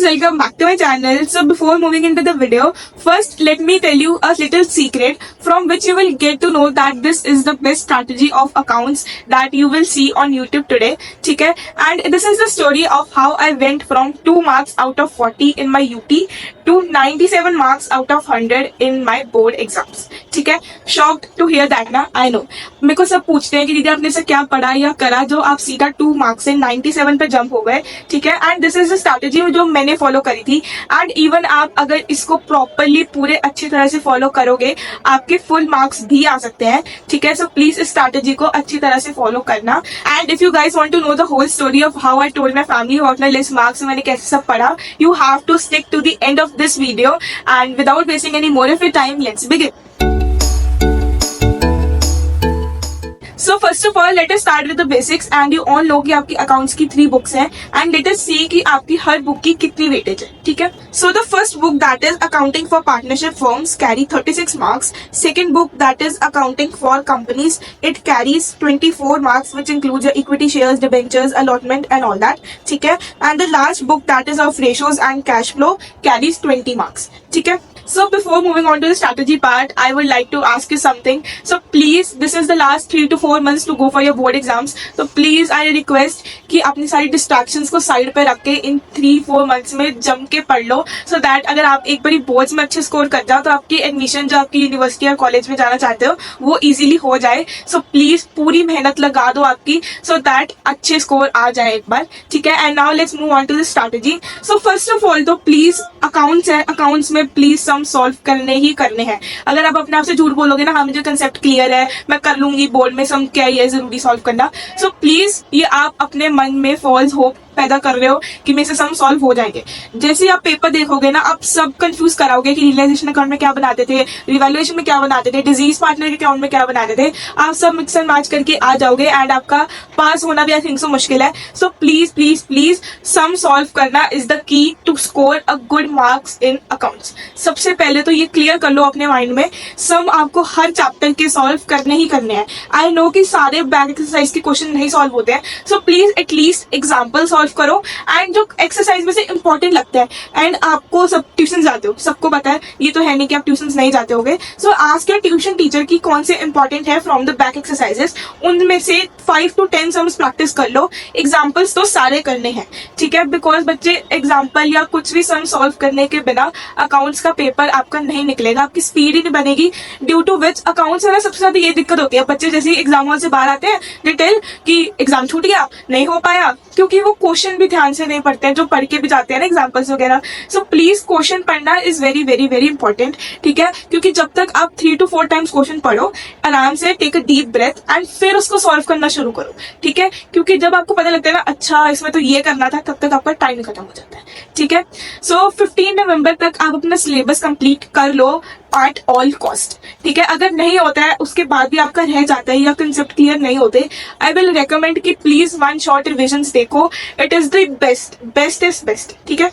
guys, welcome back to my channel. So before moving into the video, first let me tell you a little secret from which you will get to know that this is the best strategy of accounts that you will see on YouTube today. ठीक है? And this is the story of how I went from 2 marks out of 40 in my UT to 97 marks out of 100 in my board exams. ठीक है? Shocked to hear that ना? I know. मेरे को सब पूछते हैं कि दीदी आपने से क्या पढ़ा या करा जो आप सीधा 2 मार्क्स से 97 पे जंप हो गए. ठीक है? And this is the strategy जो मैंने फॉलो करी थी. एंड इवन आप अगर इसको प्रॉपरली पूरे अच्छी तरह से फॉलो करोगे आपके फुल मार्क्स भी आ सकते हैं. ठीक है? सो प्लीज इस स्ट्रैटेजी को अच्छी तरह से फॉलो करना. And if you guys want to know the whole story of how I told my family about my list marks मैंने कैसे सब पढ़ा, you have to stick to the end of this video. And without wasting any more of your time, let's begin. So first of all, let us start with the basics. And you all know कि आपकी accounts की 3 books हैं. And let us see कि आपकी हर book की कितनी weightage है. ठीक है? So the first book that is accounting for partnership firms carry 36 marks. Second book that is accounting for companies, it carries 24 marks which includes your equity shares, debentures, allotment and all that. ठीक है? And the last book that is of ratios and cash flow carries 20 marks. ठीक है? So before moving on to the strategy part, I would like to ask you something. So please, this is the last 3 to 4 months to go for your board exams. So please, I request कि अपनी सारी distractions को side पे रख के इन 3-4 months में जम के पढ़ लो. So that अगर आप एक बारी boards में अच्छे score कर जाओ तो आपकी admission जो आपकी university और college में जाना चाहते हो वो easily हो जाए. So please पूरी मेहनत लगा दो आपकी so that अच्छे score आ जाए एक बार. ठीक है? And now let's move on to the strategy. So first of all तो please accounts है, accounts में please सम सॉल्व करने ही करने हैं. अगर आप अपने आप से झूठ बोलोगे ना, हाँ मुझे कंसेप्ट क्लियर है, मैं कर लूंगी बोर्ड में सम, क्या ये जरूरी सॉल्व करना. सो प्लीज ये आप अपने मन में फॉल्स होप पैदा कर रहे हो कि मेरे से सम सॉल्व हो जाएंगे. जैसे आप पेपर देखोगे ना आप सब कंफ्यूज कराओगे कि रियलाइजेशन अकाउंट में क्या बनाते थे, रिवैल्यूएशन में क्या बनाते थे, डिजीज पार्टनर के अकाउंट में क्या बनाते थे. आप सब मिक्स एंड मैच करके आ जाओगे एंड आपका पास होना भी आई थिंक सो मुश्किल है. So please please please sum solve करना is the key to score a good marks in accounts. सबसे पहले तो ये क्लियर कर लो अपने माइंड में, सम आपको हर चैप्टर के सॉल्व करने ही करने हैं. आई नो कि सारे बैंक एक्सरसाइज के क्वेश्चन नहीं सॉल्व होते हैं. So please at least example solve करो एंड जो एक्सरसाइज में से इंपॉर्टेंट लगता है. एंड आपको सब ट्यूशन जाते हो, सबको पता है, ये तो है नहीं कि आप ट्यूशन नहीं जाते होगे. सो आस्क योर ट्यूशन टीचर की कौन से इंपॉर्टेंट है फ्रॉम द बैक एक्सरसाइजेस, उनमें से 5 to 10 सम्स प्रैक्टिस कर लो. एग्जाम्पल्स तो सारे करने हैं. ठीक है? बिकॉज बच्चे एग्जाम्पल या कुछ भी सम सॉल्व करने के बिना अकाउंट्स का पेपर आपका नहीं निकलेगा, आपकी स्पीड ही नहीं बनेगी. ड्यू टू विच अकाउंट्स में सबसे ज्यादा ये दिक्कत होती है, बच्चे जैसे एग्जाम हॉल से बाहर आते हैं दे टेल कि एग्जाम छूट गया, नहीं हो पाया, क्योंकि वो क्वेश्चन भी ध्यान से नहीं पढ़ते हैं जो पढ़ के भी जाते हैं ना एग्जाम्पल्स वगैरह. सो प्लीज क्वेश्चन पढ़ना is very very very important. ठीक है? क्योंकि जब तक आप 3 to 4 टाइम्स क्वेश्चन पढ़ो, आराम से take a deep breath and फिर उसको सॉल्व करना शुरू करो. ठीक है? क्योंकि जब आपको पता लगता है ना अच्छा इसमें तो ये करना था, तब तक आपका टाइम खत्म हो जाता है. ठीक है? सो 15 नवंबर तक आप अपना सिलेबस कंप्लीट कर लो एट ऑल कॉस्ट. ठीक है? अगर नहीं होता है उसके बाद भी आपका रह जाता है या कंसेप्ट क्लियर नहीं होते, आई विल रिकमेंड कि प्लीज 1 शॉर्ट रिविजन्स देखो. It is the best is best. ठीक है?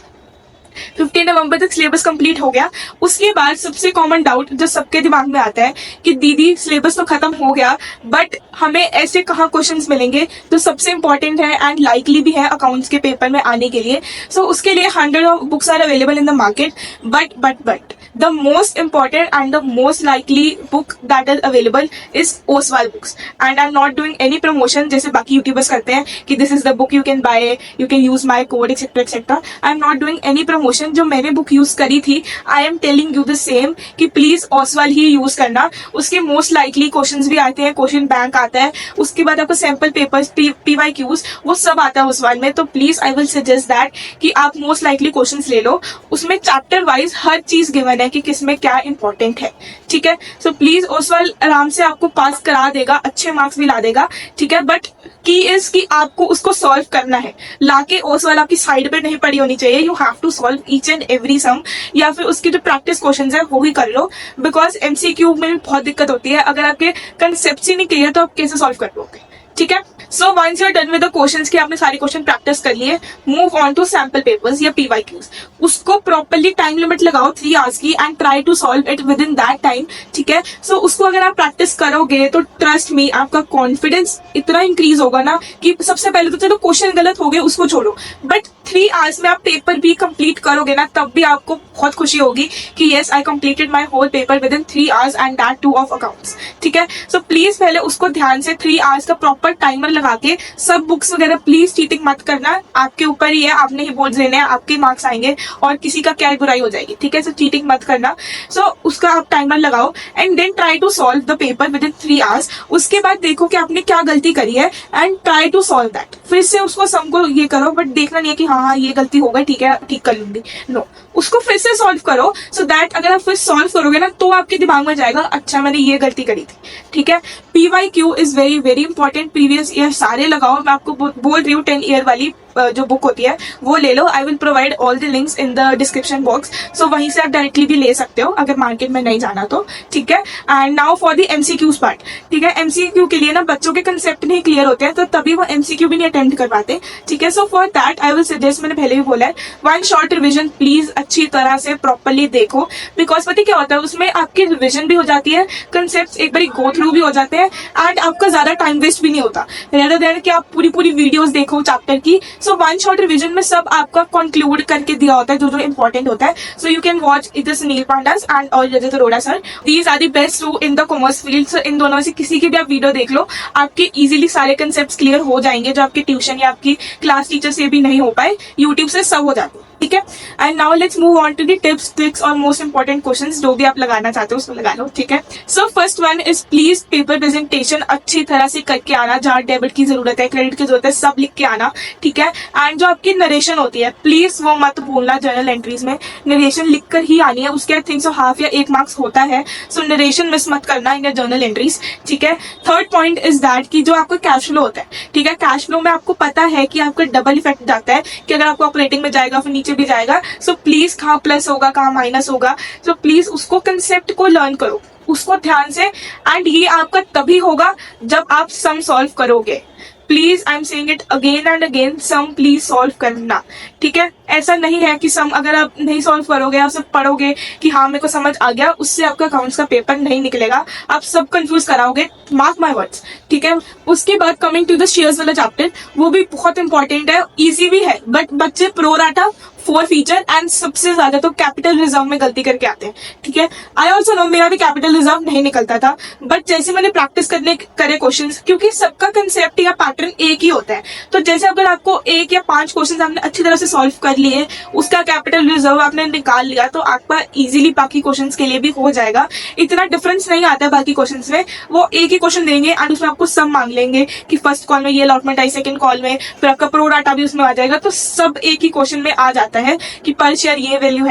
15 नवंबर तक सिलेबस कंप्लीट हो गया. उसके बाद सबसे कॉमन डाउट जो सबके दिमाग में आता है कि दीदी सिलेबस तो खत्म हो गया बट हमें ऐसे कहाँ क्वेश्चंस मिलेंगे जो सबसे इंपॉर्टेंट है एंड लाइकली भी है अकाउंट्स के पेपर में आने के लिए. सो उसके लिए 100 books are available in the market. But the most important and the most likely book that is available is Oswaal books. And I am not doing any promotion जैसे बाकी यूट्यूबर्स करते हैं कि this is the book you can buy, you can use my code etcetera etcetera. I am not doing any promotion. जो मैंने book use करी थी I am telling you the same कि प्लीज ओसवाल ही यूज करना. उसके most likely questions भी आते हैं, क्वेश्चन बैंक आता है, उसके बाद आपको सैंपल पेपर्स, PYQs वो सब आता है ओसवाल में. तो please I will suggest that कि आप मोस्ट लाइकली क्वेश्चंस ले लो. उसमें चैप्टर वाइज हर चीज गिवन है कि किसमें क्या इंपॉर्टेंट है. ठीक है? सो प्लीज ओसवाल आराम से आपको पास करा देगा, अच्छे मार्क्स भी ला देगा. ठीक है? बट की इज कि आपको उसको सॉल्व करना है. लाके ओसवाल आपकी साइड पे नहीं पड़ी होनी चाहिए. You have to solve each and every sum, या फिर उसकी जो प्रैक्टिस क्वेश्चंस है वो ही कर लो. बिकॉज MCQ में भी बहुत दिक्कत होती है. अगर आपके कंसेप्ट ही नहीं क्लियर तो आप कैसे सॉल्व कर लोगे. ठीक है। So once you are done with the questions कि आपने सारे क्वेश्चन प्रैक्टिस कर लिए, move on to sample papers या पीवाईक्यूज। उसको प्रॉपर्ली टाइम लिमिट लगाओ 3 आवर्स की and try to solve it within that time, ठीक है। सो उसको अगर आप प्रैक्टिस करोगे तो ट्रस्ट मी आपका कॉन्फिडेंस इतना इंक्रीज होगा ना कि सबसे पहले तो चलो क्वेश्चन गलत हो गए उसको छोड़ो, बट 3 आवर्स में आप पेपर भी कंप्लीट करोगे ना, तब भी आपको बहुत खुशी होगी कि yes I completed my whole paper within 3 hours and that too of accounts, ठीक है। सो प्लीज पहले उसको ध्यान से 3 आवर्स का प्रॉपर टाइमर लगा के सब बुक्स वगैरह प्लीज चीटिंग मत करना, आपके ऊपर ही है, आपने ही बोर्ड देने हैं, आपके मार्क्स आएंगे और किसी का क्या बुराई हो जाएगी, ठीक है। सो चीटिंग मत करना। सो उसका आप टाइमर लगाओ and then try to solve the paper within 3 hours. उसके बाद देखो कि आपने क्या गलती करी है and try to solve that. फिर से उसको सम को ये करो, बट देखना नहीं है कि हाँ ये गलती हो गई, ठीक है ठीक कर लूंगी, नो, उसको फिर से सॉल्व करो सो दैट अगर आप फिर सॉल्व करोगे ना तो आपके दिमाग में जाएगा अच्छा मैंने ये गलती करी थी, ठीक है। PYQ is very very important, previous year सारे लगाओ, मैं आपको बोल रही हूँ 10 ईयर वाली जो बुक होती है वो ले लो। I will provide all the links in the description box, so वहीं से आप डायरेक्टली भी ले सकते हो अगर मार्केट में नहीं जाना तो, ठीक है। And now for the MCQs part, ठीक है। MCQ के लिए ना बच्चों के कंसेप्ट नहीं क्लियर होते हैं तो तभी वो MCQ भी नहीं अटेम्प्ट कर पाते, ठीक है। So for that I will suggest, मैंने पहले भी बोला है, 1 शॉर्ट रिविजन प्लीज अच्छी तरह से प्रॉपरली देखो, बिकॉज पता क्या होता है उसमें आपकी रिविजन भी हो जाती है, कंसेप्ट एक बार गो थ्रू भी हो जाते हैं एंड आपका ज्यादा टाइम वेस्ट भी नहीं होता, रेदर देन कि आप पूरी वीडियोस देखो चैप्टर की। सो 1 शॉर्ट रिविजन में सब आपका कंक्लूड करके दिया होता है जो जो इंपॉर्टेंट होता है। सो यू कैन वॉच इधर सुनील पांडास एंड और Rajat Arora sir, these are the best two in the commerce field. So इन दोनों में से किसी की भी आप वीडियो देख लो, आपके इजीली सारे कंसेप्ट क्लियर हो जाएंगे जो आपके ट्यूशन या आपकी क्लास टीचर से भी नहीं हो पाए, यूट्यूब से सब हो जाते हैं, ठीक है। And now let's move on to the tips tricks और मोस्ट इंपॉर्टेंट क्वेश्चंस जो भी आप लगाना चाहते हो उसमें लगा लो, ठीक है। So first one is please paper presentation अच्छी तरह से करके आना, जहाँ डेबिट की जरूरत है क्रेडिट की जरूरत है सब लिख के आना, ठीक है। एंड जो आपकी नरेशन होती है प्लीज वो मत भूलना, जर्नल एंट्रीज में नरेशन लिख कर ही आनी है, उसके आई थिंक सो हाफ या 1 मार्क्स होता है। सो नरेशन मिस मत करना इन जर्नल एंट्रीज, ठीक है। थर्ड पॉइंट इज दैट कि जो आपका कैश फ्लो होता है, ठीक है, कैश फ्लो में आपको पता है कि आपका डबल इफेक्ट जाता है कि अगर आपको ऑपरेटिंग में जाएगा फिर नीचे भी जाएगा, सो प्लीज कहाँ प्लस होगा कहाँ माइनस होगा, सो प्लीज उसको कंसेप्ट को लर्न करो उसको ध्यान से, एंड ये आपका तभी होगा जब आप सम सॉल्व करोगे। Please I am saying it again and again, sum please solve करना, ठीक है। ऐसा नहीं है कि सम अगर आप नहीं सॉल्व करोगे, आप सिर्फ पढ़ोगे कि हाँ मेरे को समझ आ गया, उससे आपका अकाउंट्स का पेपर नहीं निकलेगा, आप सब कंफ्यूज कराओगे, मार्क माय वर्ड्स, ठीक है। उसके बाद कमिंग टू द शेयर्स वाला चैप्टर, वो भी बहुत इंपॉर्टेंट है, इजी भी है, बट बच्चे प्रो राटा 4 फीचर एंड सबसे ज्यादा तो कैपिटल रिजर्व में गलती करके आते हैं, ठीक है। आई ऑल्सो नो मेरा भी कैपिटल रिजर्व नहीं निकलता था, बट जैसे मैंने प्रैक्टिस करे क्वेश्चंस, क्योंकि सबका कंसेप्ट या पैटर्न एक ही होता है, तो जैसे अगर आपको 1 या 5 क्वेश्चंस आपने अच्छी तरह से सॉल्व कर लिए, उसका कैपिटल रिजर्व आपने निकाल लिया, तो आपका इजीली बाकी क्वेश्चंस के लिए भी हो जाएगा। इतना डिफरेंस नहीं आता है बाकी क्वेश्चंस में, वो एक ही क्वेश्चन देंगे एंड उसमें आपको सब मांग लेंगे कि फर्स्ट कॉल में ये अलॉटमेंट आई, सेकंड कॉल में फिर आपका प्रो डाटा भी उसमें आ जाएगा, तो सब एक ही क्वेश्चन में आ जाता है कि पर शेयर ये वैल्यू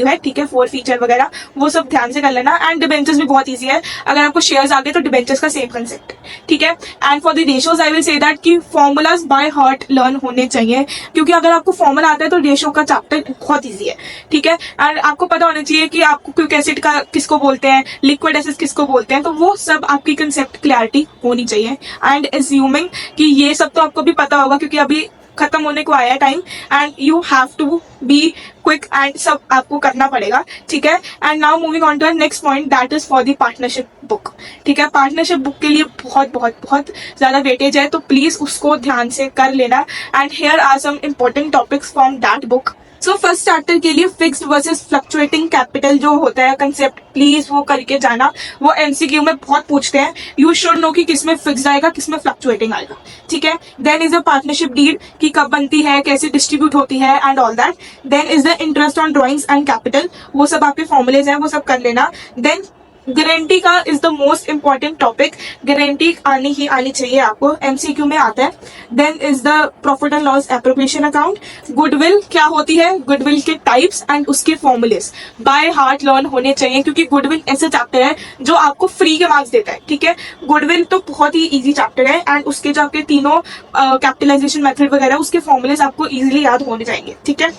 है, ठीक है। 4 फीचर वगैरह वो सब ध्यान से कर लेना। एंड डिबेंचर्स भी बहुत इजी है, अगर आपको शेयर्स आ गए तो डिबेंचर्स का सेम कंसेप्ट है, ठीक है। And for the ratios I will say that कि फॉर्मूलाज बाय हार्ट लर्न होने चाहिए, क्योंकि अगर आपको फॉर्मूला आता है तो रेशियो का चैप्टर बहुत ईजी है, ठीक है। एंड आपको पता होना चाहिए कि आपको क्विक एसिड का किसको बोलते हैं, लिक्विड एसिड किसको बोलते हैं, तो वो सब आपकी कंसेप्ट क्लैरिटी होनी चाहिए। एंड एज्यूमिंग कि ये सब तो आपको भी पता होगा क्योंकि अभी खत्म होने को आया time, and you have to be quick and सब आपको करना पड़ेगा, ठीक है। And now moving on to next point, that is for the partnership book, ठीक है। पार्टनरशिप बुक के लिए बहुत बहुत बहुत ज्यादा वेटेज है, तो प्लीज उसको ध्यान से कर लेना। And here are some important topics from that book. So first chapter के लिए फिक्स्ड वर्सेस फ्लक्चुएटिंग कैपिटल जो होता है कंसेप्ट, प्लीज वो करके जाना, वो एमसीक्यू में बहुत पूछते हैं। यू शुड नो कि किसमें फिक्स्ड आएगा किसमें फ्लक्चुएटिंग आएगा, ठीक है। Then is a partnership deed कि कब बनती है, कैसे डिस्ट्रीब्यूट होती है and all that. Then is the interest on drawings and capital, वो सब आपके फॉर्मुलेज हैं, वो सब कर लेना। देन गारंटी का is the most important topic, guarantee आनी ही आनी चाहिए आपको, एमसीक्यू में आता है। Then is the profit and loss appropriation account. Goodwill क्या होती है, गुडविल के टाइप्स एंड उसके फॉर्मुलेस बाय हार्ट लर्न होने चाहिए, क्योंकि गुडविल ऐसा चैप्टर है जो आपको फ्री के मार्क्स देता है, ठीक है। गुडविल तो बहुत ही इजी चैप्टर है एंड उसके जो आपके तीनों कैपिटलाइजेशन मेथड वगैरह उसके फॉर्मुलेस आपको इजिली याद होने जाएंगे, ठीक है।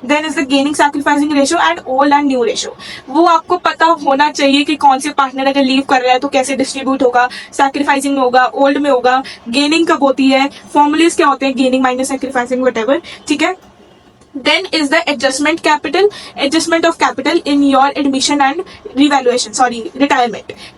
Then is the gaining sacrificing ratio and old and new ratio, वो आपको पता होना चाहिए कि कौन कौन से पार्टनर अगर लीव कर रहा है तो कैसे डिस्ट्रीब्यूट होगा, सैक्रिफाइसिंग में होगा, ओल्ड में होगा, गेनिंग कब होती है, फॉर्मुलेज क्या होते हैं गेनिंग माइनस सैक्रिफाइसिंग वट, ठीक है। Then is the adjustment of capital in your admission and revaluation,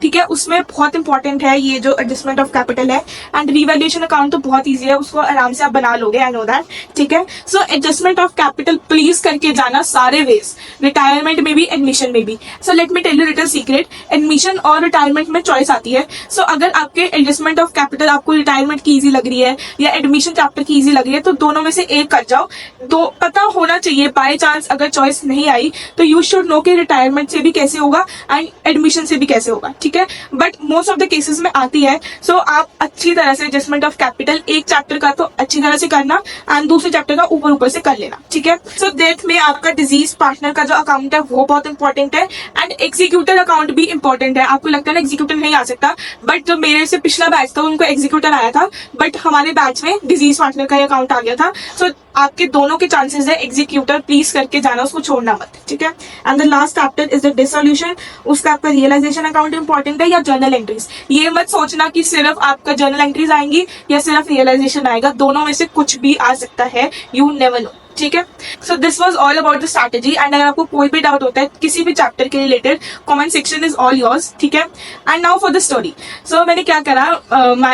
ठीक है। उसमें बहुत इंपॉर्टेंट है ये जो एडजस्टमेंट ऑफ कैपिटल है, एंड रिवैल्यूएशन अकाउंट तो बहुत ईजी है, उसको आराम से आप बना लोगे, आई नो दैट, ठीक है। So adjustment of capital please करके जाना सारे वेज, रिटायरमेंट में भी, एडमिशन में भी। So let me tell you little secret, admission और रिटायरमेंट में चॉइस आती है। सो अगर आपके एडजस्टमेंट ऑफ कैपिटल आपको रिटायरमेंट की ईजी लग रही है या एडमिशन चैप्टर की ईजी लग रही है, तो दोनों में से एक कर जाओ। तो पता होना चाहिए, बाय चांस अगर चॉइस नहीं आई तो यू शुड नो कि रिटायरमेंट से भी कैसे होगा एंड एडमिशन से भी कैसे होगा, ठीक है। But most of the cases में आती है। सो आप अच्छी तरह से एडजस्टमेंट ऑफ कैपिटल एक चैप्टर का तो अच्छी तरह से करना एंड दूसरे चैप्टर का ऊपर ऊपर से कर लेना, ठीक है। सो डेथ में आपका डिजीज पार्टनर का जो अकाउंट है वो बहुत इंपॉर्टेंट है, एंड एग्जीक्यूटर अकाउंट भी इंपॉर्टेंट है। आपको लगता है ना एग्जीक्यूटर नहीं आ सकता, बट जो मेरे से पिछला बैच था उनको एग्जीक्यूटर आया था, बट हमारे बैच में डिजीज पार्टनर का अकाउंट आ गया था। सो आपके दोनों के चांसेस है, एग्जीक्यूटर प्लीज करके जाना, उसको छोड़ना मत, ठीक है। And the last chapter is the dissolution, उसका आपका रियलाइजेशन अकाउंट इंपॉर्टेंट है या जर्नल एंट्रीज। ये मत सोचना कि सिर्फ आपका जर्नल एंट्रीज आएंगी या सिर्फ रियलाइजेशन आएगा, दोनों में से कुछ भी आ सकता है, यू नेवर नो, ठीक है। So this was all about the strategy, and अगर आपको कोई भी डाउट होता है किसी भी चैप्टर के रिलेटेड, comment section is all yours, ठीक है। And now for the story. So मैंने क्या करा,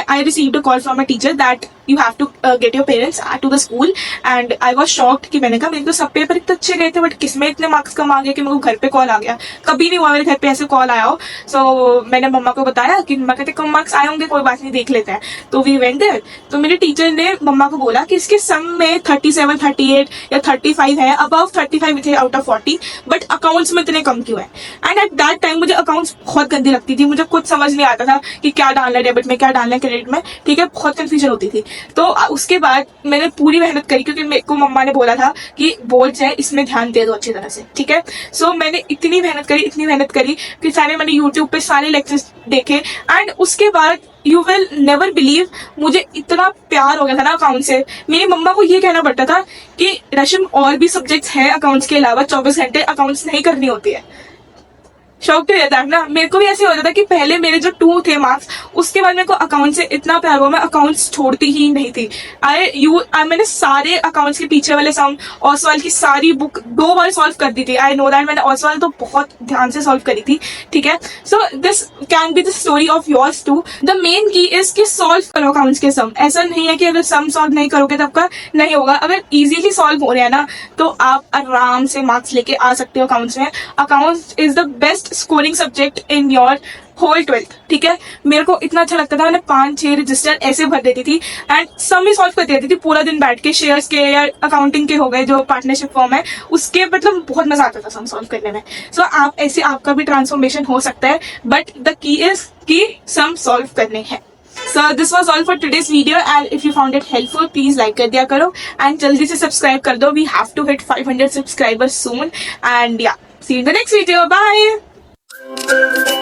I received a call from a teacher that you have to get your parents to the school, and I was shocked कि मैंने कहा मेरे तो सब पेपर इतने अच्छे गए थे बट किसमें इतने मार्क्स कम आ गए कि मेरे को घर पे कॉल आ गया। कभी नहीं हुआ मेरे घर पे ऐसे कॉल आया हो। सो मैंने मम्मा को बताया कि मम्मा कहते कम मार्क्स आए होंगे, कोई बात नहीं देख लेते हैं। तो वी वेंट देयर। तो मेरे टीचर ने मम्मा को बोला कि इसके सम में 37, 38 या 35 है, अबव 35 थे आउट ऑफ 40, बट अकाउंट्स में इतने कम क्यों है। एंड एट दैट टाइम मुझे अकाउंट्स बहुत गंदी लगती थी, मुझे कुछ समझ नहीं आता था कि क्या डालना है डेबिट में, क्या डालना है क्रेडिट में, ठीक है, बहुत कंफ्यूजन होती थी। तो उसके बाद मैंने पूरी मेहनत करी, क्योंकि मेरे को मम्मा ने बोला था कि बोर्ड्स है इसमें ध्यान दे दो अच्छी तरह से, ठीक है। सो मैंने इतनी मेहनत करी कि सारे मैंने यूट्यूब पे सारे लेक्चर्स देखे, एंड उसके बाद यू विल नेवर बिलीव मुझे इतना प्यार हो गया था ना अकाउंट से। मेरी मम्मा को ये कहना पड़ता था कि रश्म और भी सब्जेक्ट्स हैं अकाउंट्स के अलावा, 24 घंटे अकाउंट्स नहीं करनी होती है। शौक तो रहता है ना, मेरे को भी ऐसे होता था कि पहले मेरे जो 2 थे मार्क्स, उसके बाद मेरे को अकाउंट से इतना प्यार हुआ, मैं अकाउंट्स छोड़ती ही नहीं थी। मैंने सारे अकाउंट्स के पीछे वाले सम, ऑसवाल की सारी बुक 2 बार सॉल्व कर दी थी। आई नो दैट, मैंने ऑसवाल तो बहुत ध्यान से सॉल्व करी थी, ठीक है। So this can be the story of yours too. The main key is कि सॉल्व करो अकाउंट्स के सम। ऐसा नहीं है कि अगर सम सॉल्व नहीं करोगे तो आपका नहीं होगा। अगर इजीली सॉल्व हो रहे हैं ना तो आप आराम से मार्क्स लेके आ सकते हो अकाउंट्स में। Accounts is the best scoring subject in your whole 12th, ठीक है। मेरे को इतना अच्छा लगता था, मैंने 5-6 रजिस्टर ऐसे भर देती थी एंड सम ही सॉल्व करती रहती थी पूरा दिन बैठ के। शेयर्स के या अकाउंटिंग के हो गए जो पार्टनरशिप फॉर्म है उसके, मतलब बहुत मजा आता था सम सॉल्व करने में। सो आप ऐसे आपका भी ट्रांसफॉर्मेशन हो सकता है, बट द की इज कि सम सॉल्व करने हैं। So this was all for today's video, and if you found it helpful, please like कर दिया करो and जल्दी से subscribe कर दो. We have to hit 500 subscribers soon, and yeah, see you in the next video. Bye.